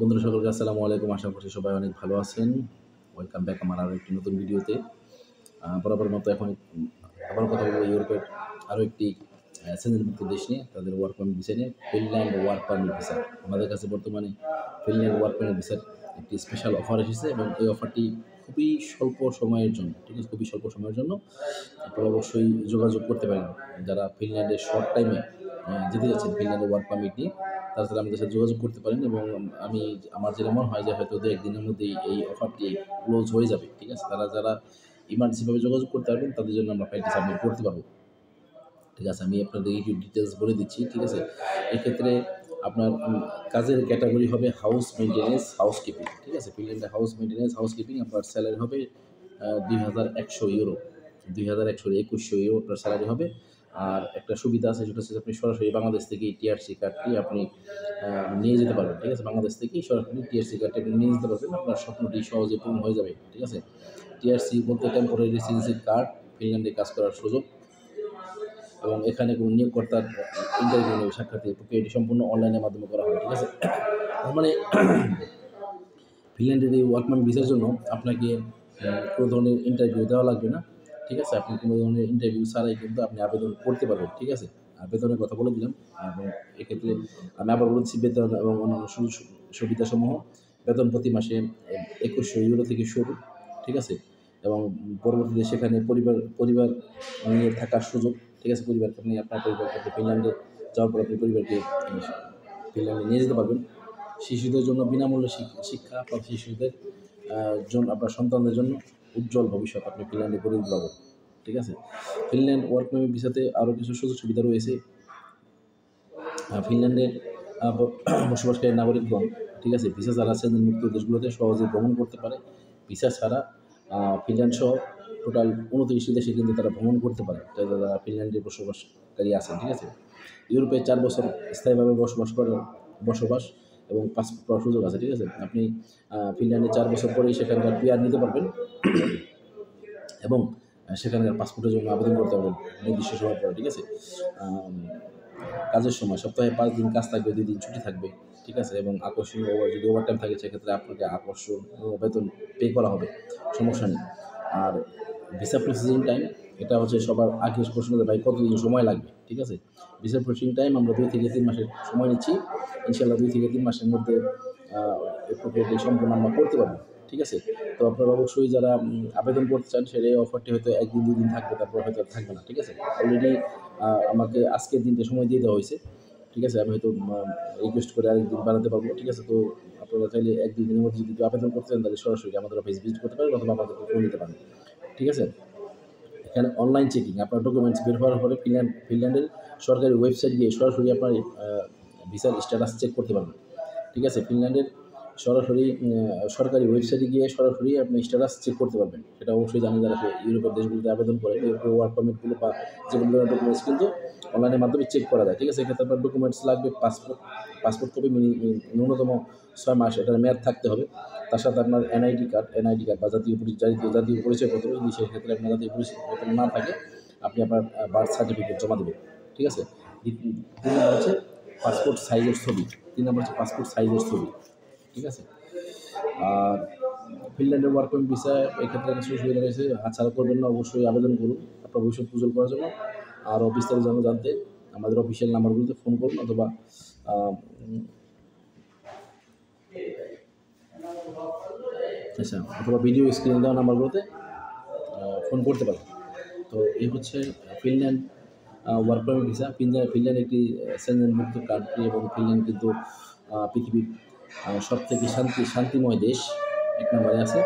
বন্ধুরা সকলকে আসসালামু আলাইকুম। আশা করছি সবাই অনেক ভালো আছেন। ওয়েলকাম ব্যাক আমার আরও একটি নতুন ভিডিওতে। বরাবর মতো এখন আবার কথা বলবো ইউরোপের আরও একটি সেঞ্জনভুক্ত দেশ নিয়ে, তাদের ওয়ার্ক পারমিট ভিসা নিয়ে, ফিনল্যান্ড ওয়ার্ক পারমিট ভিসা। আমাদের কাছে বর্তমানে ফিনল্যান্ড ওয়ার্ক পারমিট ভিসার একটি স্পেশাল অফার এসেছে এবং এই অফারটি খুবই স্বল্প সময়ের জন্য, ঠিক আছে? খুবই স্বল্প সময়ের জন্য আপনারা অবশ্যই যোগাযোগ করতে পারেন। যারা ফিনল্যান্ডের শর্ট টাইমে যেতে যাচ্ছেন ফিনল্যান্ডের ওয়ার্ক পারমিট নিয়ে, তারা আমাদের সাথে যোগাযোগ করতে পারেন এবং আমার যেটা মনে হয় যে হয়তো ২-১ দিনের মধ্যেই এই অফারটি ক্লোজ হয়ে যাবে, ঠিক আছে? যারা ইমার্জেন্সিভাবে যোগাযোগ করতে পারবেন তাদের জন্য আমরা ফাইলটি সাবমিট করতে পারবো, ঠিক আছে? আমি আপনাদের একটু ডিটেলস বলে দিচ্ছি, ঠিক আছে? এক্ষেত্রে আপনার কাজের ক্যাটাগরি হবে হাউস মেইনটেন্যান্স, হাউসকিপিং, ঠিক আছে? ফিনল্যান্ডে হাউস মেইনটেন্যান্স, হাউসকিপিং আপনার স্যালারি হবে ২,১০০ ইউরো, ২,১০০ ইউরো আপনার স্যালারি হবে। আর একটা সুবিধা আছে, সেটা হচ্ছে আপনি সরাসরি বাংলাদেশ থেকেই টিআরসি কার্ডটি আপনি নিয়ে যেতে পারবেন, ঠিক আছে? বাংলাদেশ থেকেই সরাসরি টিআরসি কার্ডটি আপনি নিয়ে যেতে পারবেন, আপনার স্বপ্নটি সহজে পূরণ হয়ে যাবে, ঠিক আছে? টিআরসি বলতে টেম্পোরারি রেসিডেন্সি কার্ড, ফিনল্যান্ডে কাজ করার সুযোগ, এবং এখানে কোনো নিয়োগকর্তার ইন্টারভিউ নেই, সাক্ষাতের প্রক্রিয়াটি সম্পূর্ণ অনলাইনের মাধ্যমে করা হয়, ঠিক আছে? তার মানে ফিনল্যান্ডের এই ওয়ার্ক পারমিট ভিসার জন্য আপনাকে কোনো ধরনের ইন্টারভিউ দেওয়া লাগবে না, ঠিক আছে? আপনি কোনো ধরনের ইন্টারভিউ ছাড়াই কিন্তু আপনি আবেদন করতে পারবেন, ঠিক আছে? বেতনের কথা বলে দিলাম এবং এক্ষেত্রে আমি আবার বলছি বেতন এবং অন্যান্য সুবিধাসমূহ। বেতন প্রতি মাসে ২১০০ ইউরো থেকে শুরু, ঠিক আছে? এবং পরবর্তীতে সেখানে পরিবার নিয়ে থাকার সুযোগ, ঠিক আছে? পরিবারকে আপনি আপনার পরিবারকে ফিনল্যান্ডে যাওয়ার পর আপনি পরিবারকে ফিনল্যান্ডে নিয়ে যেতে পারবেন। শিশুদের জন্য বিনামূল্যে শিক্ষা বা শিশুদের জন্য আপনার সন্তানদের জন্য উজ্জ্বল ভবিষ্যৎ আপনি ফিনল্যান্ডে গড়ে দিতে পারবেন, ঠিক আছে? ফিনল্যান্ড ওয়ার্ক পারমিট ভিসাতে আরও কিছু সুযোগ সুবিধা রয়েছে। ফিনল্যান্ডে বসবাসকারী নাগরিকগণ, ঠিক আছে, ভিসা ছাড়া সেঞ্জনভুক্ত দেশগুলোতে সহজে ভ্রমণ করতে পারে। ভিসা ছাড়া ফিনল্যান্ড সহ টোটাল ২৯টি দেশে কিন্তু তারা ভ্রমণ করতে পারে, যারা ফিনল্যান্ডে বসবাসকারী আছেন, ঠিক আছে? ইউরোপে ৪ বছর স্থায়ীভাবে বসবাস এবং পাসপোর্ট পাওয়ার সুযোগ আছে, ঠিক আছে? আপনি ফিনল্যান্ডে ৪ বছর পরেই সেখানকার পিআর নিতে পারবেন এবং সেখানকার পাসপোর্টের জন্য আবেদন করতে পারবেন নির্দিষ্ট সময় পরে, ঠিক আছে? কাজের সময় সপ্তাহে ৫ দিন কাজ থাকবে, ২ দিন ছুটি থাকবে, ঠিক আছে? এবং আকর্ষণীয় যদি ওভারটাইম থাকে সেক্ষেত্রে আপনাকে আকর্ষণীয় বেতন পে করা হবে, সমস্যা নেই। আর ভিসা প্রসেসিং টাইম, এটা হচ্ছে সবার আগে প্রশ্ন যে ভাই কতদিন সময় লাগবে, ঠিক আছে? ভিসা প্রসেসিং টাইম আমরা ২ থেকে ৩ মাসের সময় নিচ্ছি। ইনশাআল্লাহ ২ থেকে ৩ মাসের মধ্যে এই প্রক্রিয়াটি সম্পূর্ণ আমরা করতে পারবো, ঠিক আছে? তো আপনারা অবশ্যই যারা আবেদন করতে চান, সেটা এই অফারটি হয়তো ১ দিন ২ দিন থাকবে, তারপর হয়তো থাকবে না, ঠিক আছে? অলরেডি আমাকে আজকের দিনটা সময় দিয়ে দেওয়া হয়েছে, ঠিক আছে? আমি হয়তো রিকোয়েস্ট করে আরেকদিন বাড়াতে পারবো, ঠিক আছে? তো আপনারা চাইলে ১-২ দিনের মধ্যে যদি আবেদন করতে চান তাহলে সরাসরি আমাদের অফিস ভিজিট করতে পারেন অথবা আমাদেরকে ফোন দিতে পারেন, ঠিক আছে? এখানে অনলাইন চেকিং, আপনার ডকুমেন্টস বের হওয়ার পরে ফিনল্যান্ডের সরকারি ওয়েবসাইট গিয়ে সরাসরি আপনার ভিসার স্ট্যাটাস চেক করতে পারবেন, ঠিক আছে? ফিনল্যান্ডের সরাসরি সরকারি ওয়েবসাইটে গিয়ে সরাসরি আপনি স্ট্যাটাস চেক করতে পারবেন। সেটা অবশ্যই জানেন যারা ইউরোপের দেশগুলোতে আবেদন করে, ইউরোপের ওয়ার্ক পারমিটগুলো বা যেকোনো ধরনের ডকুমেন্টস কিন্তু অনলাইনের মাধ্যমে চেক করা যায়, ঠিক আছে? এক্ষেত্রে আপনার ডকুমেন্টস লাগবে পাসপোর্ট কপি, ন্যূনতম ৬ মাস এটার মেয়াদ থাকতে হবে। তার সাথে আপনার এনআইডি কার্ড বা জাতীয় পরিচয়পত্র, যদি সেক্ষেত্রে আপনার জাতীয় পরিচয়পত্র না থাকে আপনি আপনার বার্থ সার্টিফিকেট জমা দেবেন, ঠিক আছে? ৩ নম্বর হচ্ছে পাসপোর্ট সাইজের ছবি, ঠিক আছে? আর ফিনল্যান্ডের ওয়ার্ক পারমিট ভিসা এক্ষেত্রে কিছু সুবিধা রয়েছে, হাতছাড়া করবেন না, অবশ্যই আবেদন করুন আপনার ভবিষ্যৎ উজ্জ্বল করার জন্য। আরও বিস্তারিত জানতে আমাদের অফিসিয়াল নাম্বারগুলোতে ফোন করুন অথবা ভিডিও স্ক্রিনে দেওয়া নাম্বারগুলোতে ফোন করতে পারেন। তো এই হচ্ছে Finland work permit visa. Finland একটি সেঞ্জনভুক্ত কান্ট্রি এবং ফিনল্যান্ড কিন্তু পৃথিবীর সবথেকে শান্তিময় দেশ, ১ নম্বরে আছে।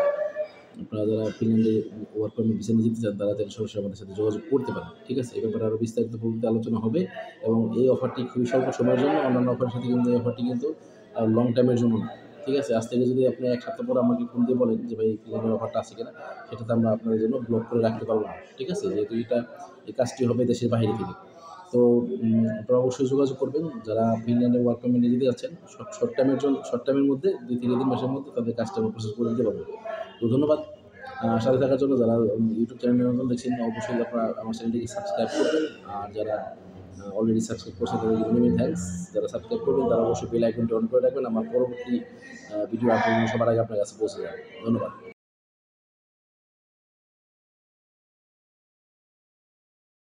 আপনারা যারা ফিনল্যান্ডে ওয়ার্ক পারমিট ভিসা নিয়ে যেতে চান তারা তাদের সরাসরি আমাদের সাথে যোগাযোগ করতে পারেন, ঠিক আছে? এই ব্যাপারে আরও বিস্তারিত পূর্ববর্তী আলোচনা হবে এবং এই অফারটি খুবই স্বল্প সময়ের জন্য। অন্যান্য অফারের সাথে কিন্তু এই অফারটি কিন্তু লং টাইমের জন্য না, ঠিক আছে? আজ থেকে যদি আপনি ১ সপ্তাহ পরে আমাকে ফোন দিয়ে বলেন যে ভাই ফিনল্যান্ডের অফারটা আছে কিনা, সেটাতে আমরা আপনাদের জন্য ব্লক করে রাখতে পারবো না, ঠিক আছে? যেহেতু এই কাজটি হবে দেশের বাইরে থেকে। তো আপনারা অবশ্যই যোগাযোগ করবেন যারা ফিনল্যান্ডে ওয়ার্ক পারমিট নিয়ে যেতে যাচ্ছেন। শর্ট টাইমের মধ্যে ২ থেকে ৩ মাসের মধ্যে তাদের কাজটা আমরা প্রসেস করে দিতে পারবো। তো ধন্যবাদ সাথে থাকার জন্য। যারা ইউটিউব চ্যানেলে নতুন দেখছেন অবশ্যই আপনারা আমার চ্যানেলটিকে সাবস্ক্রাইব করবেন। আর যারা অলরেডি সাবস্ক্রাইব করছেন তাদেরকে মেনি মেনি থ্যাঙ্কস। যারা সাবস্ক্রাইব করবেন তারা অবশ্যই বেল আইকনটি অন করে রাখবেন। আমার পরবর্তী ভিডিও আপলোড সবার আগে আপনার কাছে পৌঁছে যাবে। ধন্যবাদ।